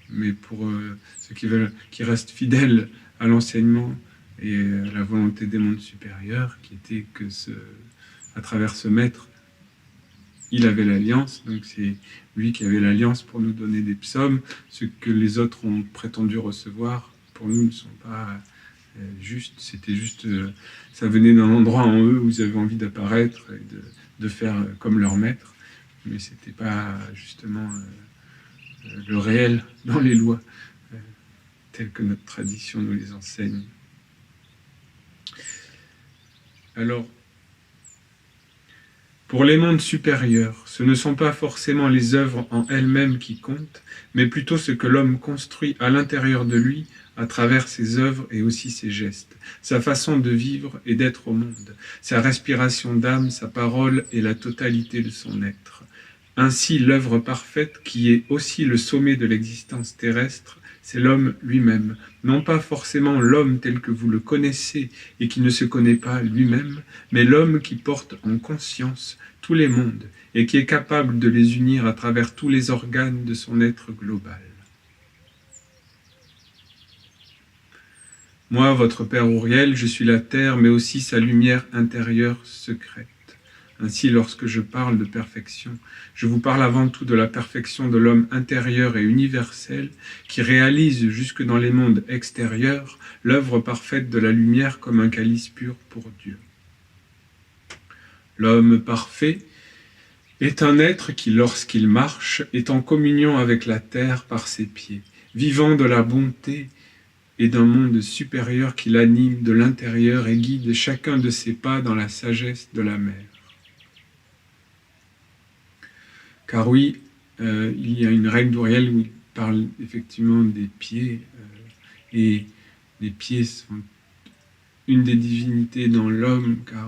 mais pour ceux qui restent fidèles à l'enseignement et à la volonté des mondes supérieurs, qui était que à travers ce maître, il avait l'alliance, donc c'est lui qui avait l'alliance pour nous donner des psaumes. Ce que les autres ont prétendu recevoir, pour nous, ne sont pas justes. C'était juste, ça venait d'un endroit en eux où ils avaient envie d'apparaître et de faire comme leur maître, mais c'était pas justement le réel dans les lois, telles que notre tradition nous les enseigne. Alors, pour les mondes supérieurs, ce ne sont pas forcément les œuvres en elles-mêmes qui comptent, mais plutôt ce que l'homme construit à l'intérieur de lui à travers ses œuvres et aussi ses gestes, sa façon de vivre et d'être au monde, sa respiration d'âme, sa parole et la totalité de son être. Ainsi, l'œuvre parfaite, qui est aussi le sommet de l'existence terrestre, c'est l'homme lui-même, non pas forcément l'homme tel que vous le connaissez et qui ne se connaît pas lui-même, mais l'homme qui porte en conscience tous les mondes et qui est capable de les unir à travers tous les organes de son être global. Moi, votre Père Uriel, je suis la terre, mais aussi sa lumière intérieure secrète. Ainsi, lorsque je parle de perfection, je vous parle avant tout de la perfection de l'homme intérieur et universel qui réalise jusque dans les mondes extérieurs l'œuvre parfaite de la lumière comme un calice pur pour Dieu. L'homme parfait est un être qui, lorsqu'il marche, est en communion avec la terre par ses pieds, vivant de la bonté et d'un monde supérieur qui l'anime de l'intérieur et guide chacun de ses pas dans la sagesse de la mer. Car oui, il y a une règle d'Uriel où il parle effectivement des pieds, et les pieds sont une des divinités dans l'homme, car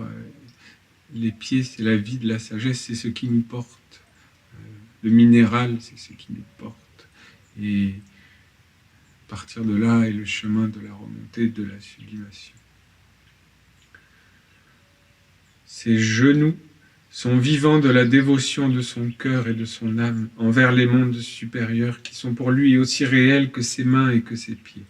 les pieds, c'est la vie de la sagesse, c'est ce qui nous porte. Le minéral, c'est ce qui nous porte. Et à partir de là est le chemin de la remontée, de la sublimation. Ses genoux sont vivants de la dévotion de son cœur et de son âme envers les mondes supérieurs qui sont pour lui aussi réels que ses mains et que ses pieds.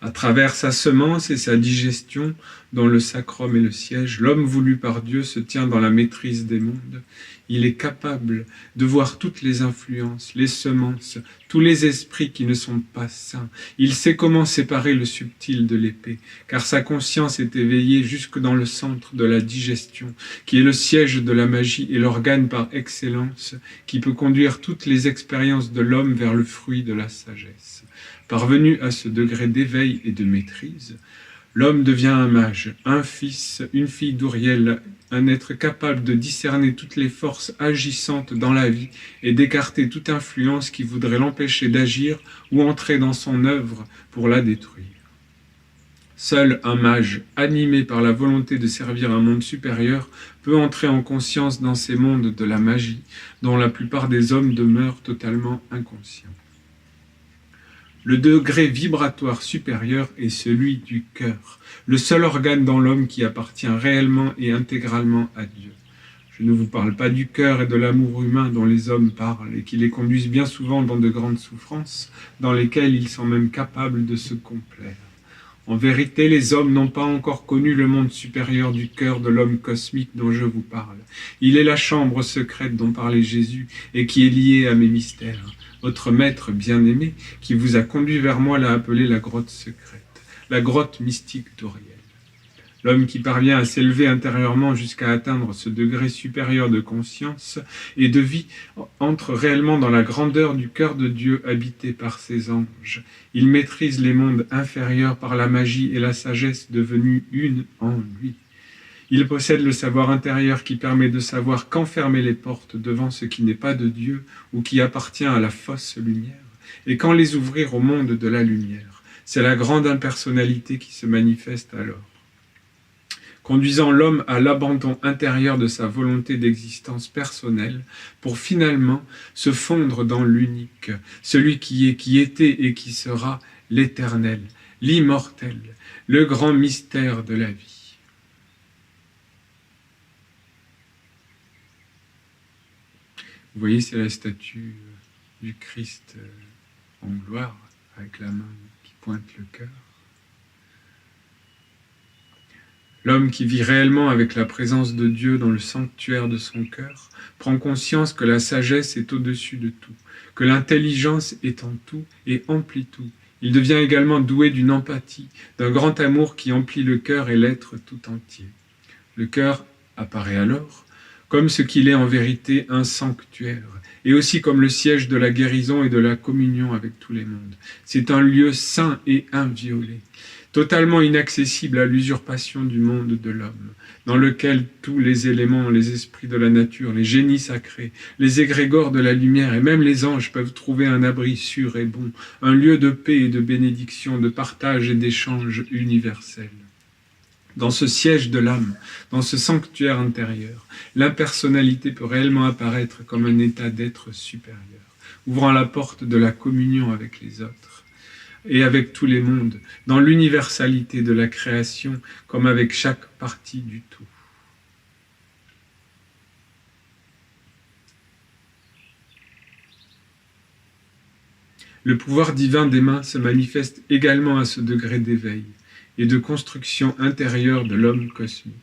À travers sa semence et sa digestion, dont le sacrum est le siège, l'homme voulu par Dieu se tient dans la maîtrise des mondes. Il est capable de voir toutes les influences, les semences, tous les esprits qui ne sont pas saints. Il sait comment séparer le subtil de l'épais, car sa conscience est éveillée jusque dans le centre de la digestion, qui est le siège de la magie et l'organe par excellence, qui peut conduire toutes les expériences de l'homme vers le fruit de la sagesse. Parvenu à ce degré d'éveil et de maîtrise, l'homme devient un mage, un fils, une fille d'Uriel, un être capable de discerner toutes les forces agissantes dans la vie et d'écarter toute influence qui voudrait l'empêcher d'agir ou entrer dans son œuvre pour la détruire. Seul un mage, animé par la volonté de servir un monde supérieur, peut entrer en conscience dans ces mondes de la magie, dont la plupart des hommes demeurent totalement inconscients. Le degré vibratoire supérieur est celui du cœur, le seul organe dans l'homme qui appartient réellement et intégralement à Dieu. Je ne vous parle pas du cœur et de l'amour humain dont les hommes parlent et qui les conduisent bien souvent dans de grandes souffrances, dans lesquelles ils sont même capables de se complaire. En vérité, les hommes n'ont pas encore connu le monde supérieur du cœur de l'homme cosmique dont je vous parle. Il est la chambre secrète dont parlait Jésus et qui est liée à mes mystères. Votre maître bien-aimé, qui vous a conduit vers moi, l'a appelé la grotte secrète, la grotte mystique d'Uriel. L'homme qui parvient à s'élever intérieurement jusqu'à atteindre ce degré supérieur de conscience et de vie entre réellement dans la grandeur du cœur de Dieu habité par ses anges. Il maîtrise les mondes inférieurs par la magie et la sagesse devenue une en lui. Il possède le savoir intérieur qui permet de savoir quand fermer les portes devant ce qui n'est pas de Dieu ou qui appartient à la fausse lumière, et quand les ouvrir au monde de la lumière. C'est la grande impersonnalité qui se manifeste alors, conduisant l'homme à l'abandon intérieur de sa volonté d'existence personnelle pour finalement se fondre dans l'unique, celui qui est, qui était et qui sera l'éternel, l'immortel, le grand mystère de la vie. Vous voyez, c'est la statue du Christ en gloire, avec la main qui pointe le cœur. L'homme qui vit réellement avec la présence de Dieu dans le sanctuaire de son cœur prend conscience que la sagesse est au-dessus de tout, que l'intelligence est en tout et emplit tout. Il devient également doué d'une empathie, d'un grand amour qui emplit le cœur et l'être tout entier. Le cœur apparaît alors comme ce qu'il est en vérité, un sanctuaire, et aussi comme le siège de la guérison et de la communion avec tous les mondes. C'est un lieu saint et inviolé, totalement inaccessible à l'usurpation du monde de l'homme, dans lequel tous les éléments, les esprits de la nature, les génies sacrés, les égrégores de la lumière et même les anges peuvent trouver un abri sûr et bon, un lieu de paix et de bénédiction, de partage et d'échange universel. Dans ce siège de l'âme, dans ce sanctuaire intérieur, l'impersonnalité peut réellement apparaître comme un état d'être supérieur, ouvrant la porte de la communion avec les autres et avec tous les mondes, dans l'universalité de la création comme avec chaque partie du tout. Le pouvoir divin des mains se manifeste également à ce degré d'éveil et de construction intérieure de l'homme cosmique.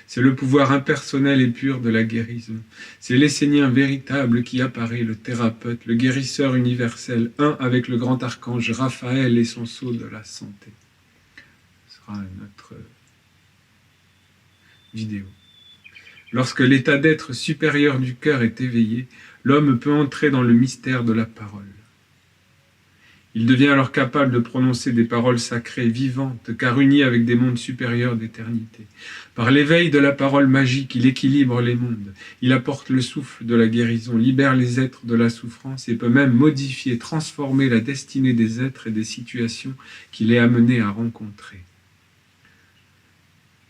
C'est le pouvoir impersonnel et pur de la guérison. C'est l'essénien véritable qui apparaît, le thérapeute, le guérisseur universel, un avec le grand archange Raphaël et son sceau de la santé. Ce sera notre vidéo. Lorsque l'état d'être supérieur du cœur est éveillé, l'homme peut entrer dans le mystère de la parole. Il devient alors capable de prononcer des paroles sacrées vivantes, car unies avec des mondes supérieurs d'éternité. Par l'éveil de la parole magique, il équilibre les mondes. Il apporte le souffle de la guérison, libère les êtres de la souffrance et peut même modifier, transformer la destinée des êtres et des situations qu'il est amené à rencontrer.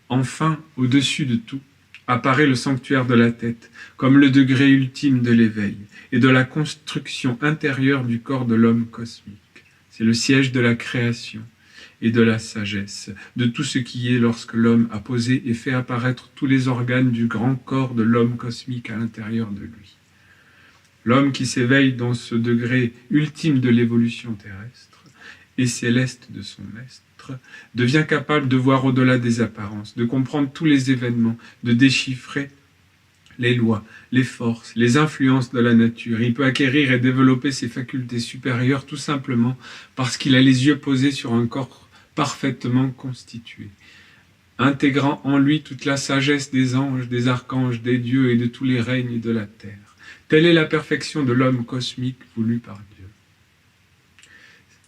Enfin, au-dessus de tout, apparaît le sanctuaire de la tête, comme le degré ultime de l'éveil et de la construction intérieure du corps de l'homme cosmique. C'est le siège de la création et de la sagesse, de tout ce qui est lorsque l'homme a posé et fait apparaître tous les organes du grand corps de l'homme cosmique à l'intérieur de lui. L'homme qui s'éveille dans ce degré ultime de l'évolution terrestre et céleste de son maître, devient capable de voir au-delà des apparences, de comprendre tous les événements, de déchiffrer les lois, les forces, les influences de la nature. Il peut acquérir et développer ses facultés supérieures tout simplement parce qu'il a les yeux posés sur un corps parfaitement constitué, intégrant en lui toute la sagesse des anges, des archanges, des dieux et de tous les règnes de la terre. Telle est la perfection de l'homme cosmique voulu par Dieu.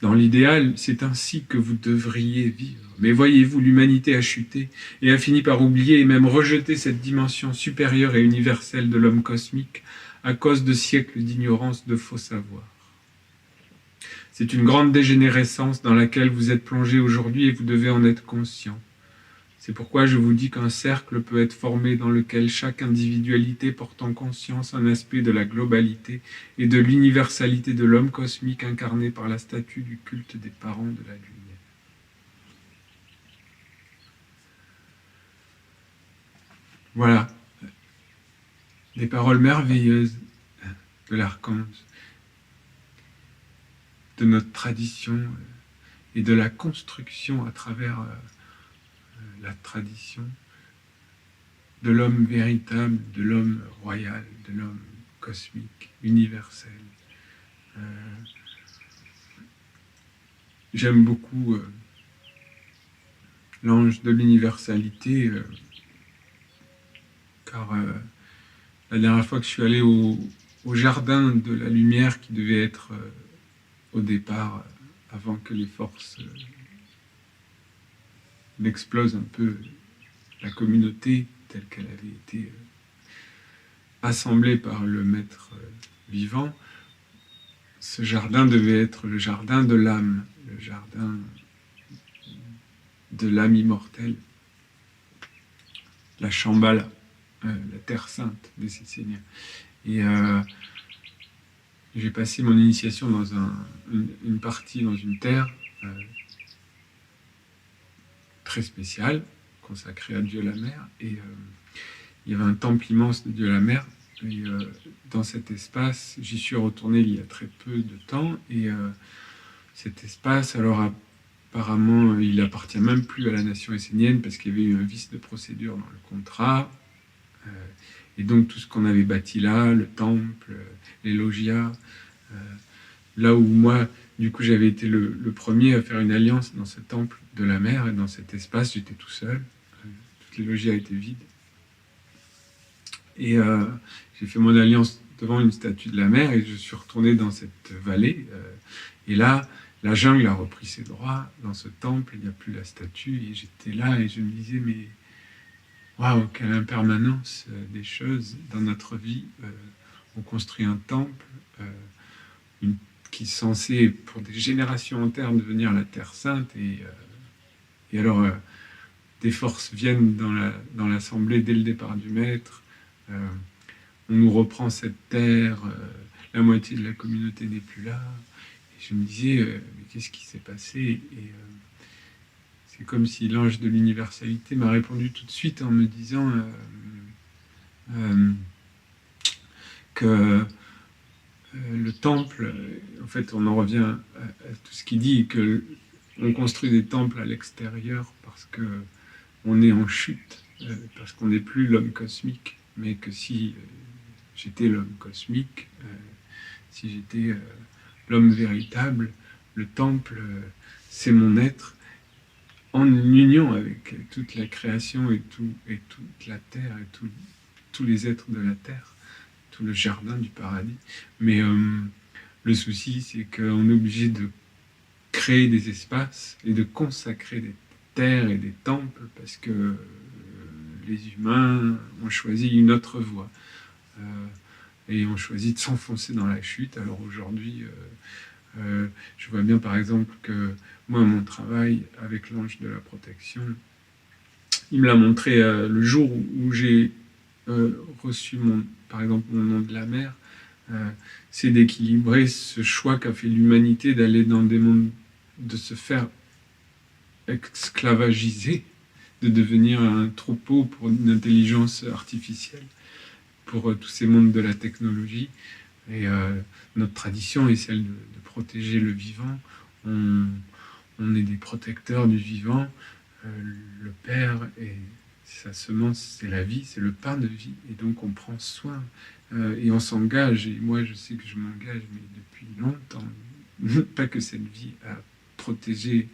Dans l'idéal, c'est ainsi que vous devriez vivre. Mais voyez-vous, l'humanité a chuté et a fini par oublier et même rejeter cette dimension supérieure et universelle de l'homme cosmique à cause de siècles d'ignorance, de faux savoirs. C'est une grande dégénérescence dans laquelle vous êtes plongé aujourd'hui et vous devez en être conscient. C'est pourquoi je vous dis qu'un cercle peut être formé dans lequel chaque individualité porte en conscience un aspect de la globalité et de l'universalité de l'homme cosmique incarné par la statue du culte des parents de la lumière. Voilà, des paroles merveilleuses de l'archange, de notre tradition et de la construction à travers la tradition de l'homme véritable, de l'homme royal, de l'homme cosmique, universel. J'aime beaucoup l'ange de l'universalité, car la dernière fois que je suis allé au jardin de la lumière qui devait être au départ, avant que les forces n'explosent un peu la communauté telle qu'elle avait été assemblée par le maître vivant, ce jardin devait être le jardin de l'âme, le jardin de l'âme immortelle, la Shambhala, la terre sainte des Siciliens. Et j'ai passé mon initiation dans une partie, dans une terre très spéciale, consacrée à Dieu la Mère, et il y avait un temple immense de Dieu la Mère, et dans cet espace, j'y suis retourné il y a très peu de temps, et cet espace, alors apparemment, il appartient même plus à la nation essénienne, parce qu'il y avait eu un vice de procédure dans le contrat, et donc tout ce qu'on avait bâti là, le temple, les logias, là où moi, du coup, j'avais été le premier à faire une alliance dans ce temple de la mer, et dans cet espace, j'étais tout seul, toutes les logias étaient vides. Et j'ai fait mon alliance devant une statue de la mer, et je suis retourné dans cette vallée, et là, la jungle a repris ses droits, dans ce temple, il n'y a plus la statue, et j'étais là, et je me disais, mais waouh, quelle impermanence des choses dans notre vie. On construit un temple qui est censé, pour des générations entières, devenir la Terre Sainte. Et alors, des forces viennent dans l'assemblée dès le départ du Maître. On nous reprend cette terre. La moitié de la communauté n'est plus là. Et je me disais, mais qu'est-ce qui s'est passé? Et c'est comme si l'ange de l'universalité m'a répondu tout de suite en me disant que le temple, en fait, on en revient à tout ce qu'il dit, que on construit des temples à l'extérieur parce que on est en chute, parce qu'on n'est plus l'homme cosmique, mais que si j'étais l'homme cosmique, si j'étais l'homme véritable, le temple, c'est mon être, en union avec toute la création et toute la terre et tous les êtres de la terre, tout le jardin du paradis. Mais le souci, c'est qu'on est obligé de créer des espaces et de consacrer des terres et des temples parce que les humains ont choisi une autre voie et ont choisi de s'enfoncer dans la chute. Alors aujourd'hui, je vois bien par exemple que moi, mon travail avec l'ange de la protection, il me l'a montré le jour où j'ai reçu par exemple mon nom de la mer, c'est d'équilibrer ce choix qu'a fait l'humanité d'aller dans des mondes, de se faire esclavagiser, de devenir un troupeau pour une intelligence artificielle, pour tous ces mondes de la technologie. Et notre tradition est celle de protéger le vivant. on est des protecteurs du vivant. Le Père, et sa semence, c'est la vie, c'est le pain de vie. Et donc on prend soin et on s'engage. Et moi, je sais que je m'engage, mais depuis longtemps, pas que cette vie, à protéger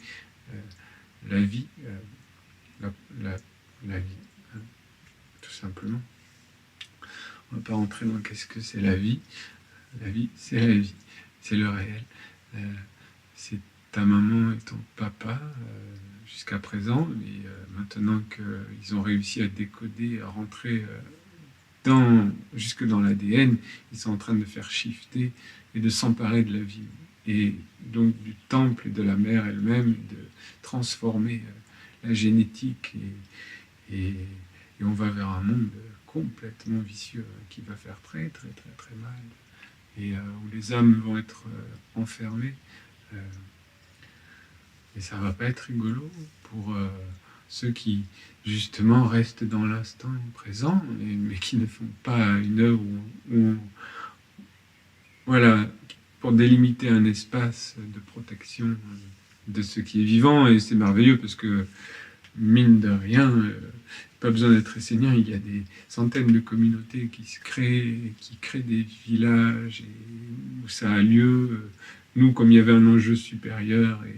la vie, la, la, la vie, hein, tout simplement. On ne va pas rentrer dans qu'est-ce que c'est la vie. La vie, c'est la vie, c'est le réel. C'est ta maman et ton papa jusqu'à présent, mais maintenant qu'ils ont réussi à décoder, à rentrer jusque dans l'ADN, ils sont en train de faire shifter et de s'emparer de la vie. Et donc du temple et de la mère elle-même, de transformer la génétique et on va vers un monde complètement vicieux qui va faire très très très très mal et où les âmes vont être enfermées. Et ça va pas être rigolo pour ceux qui justement restent dans l'instant présent, mais qui ne font pas une œuvre voilà, pour délimiter un espace de protection de ce qui est vivant. Et c'est merveilleux parce que, mine de rien, pas besoin d'être essénien, il y a des centaines de communautés qui se créent, qui créent des villages où ça a lieu. Nous, comme il y avait un enjeu supérieur et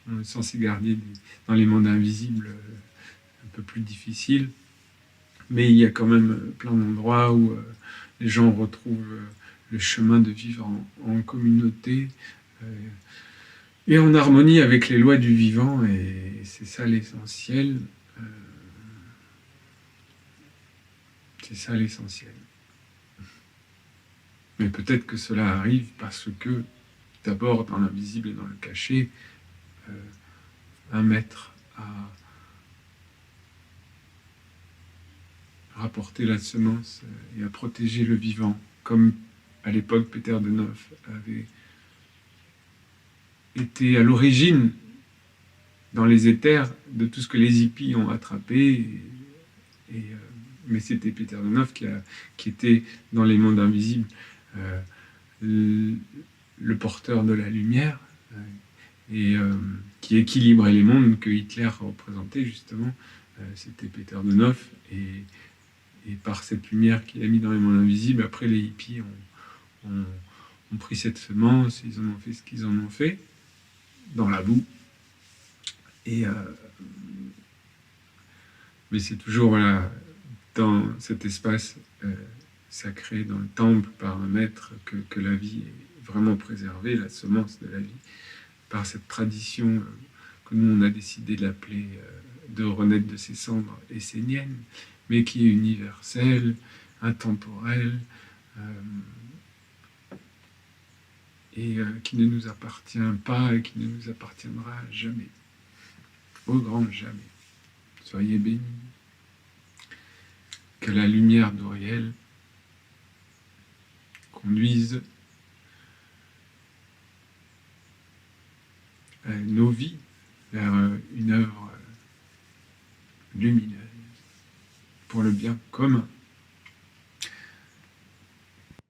on est censé garder dans les mondes invisibles un peu plus difficiles, mais il y a quand même plein d'endroits où les gens retrouvent le chemin de vivre en communauté et en harmonie avec les lois du vivant, et c'est ça l'essentiel. C'est ça l'essentiel. Mais peut-être que cela arrive parce que, d'abord, dans l'invisible et dans le caché, un maître a rapporté la semence et a protégé le vivant, comme à l'époque Peter de Neuf avait été à l'origine, dans les éthers, de tout ce que les hippies ont attrapé. Mais c'était Peter de Neuf qui était dans les mondes invisibles le porteur de la lumière et qui équilibrait les mondes que Hitler représentait justement. C'était Peter de Neuf et par cette lumière qu'il a mis dans les mondes invisibles, après les hippies ont pris cette semence, ils en ont fait ce qu'ils en ont fait, dans la boue. Mais c'est toujours voilà, dans cet espace sacré, dans le temple, par un maître, que la vie est vraiment préservée, la semence de la vie, par cette tradition que nous on a décidé de l'appeler de renaître de ses cendres esséniennes, mais qui est universelle, intemporelle, et qui ne nous appartient pas et qui ne nous appartiendra jamais, au grand jamais. Soyez bénis. Que la lumière d'Auriel conduise nos vies vers une œuvre lumineuse pour le bien commun.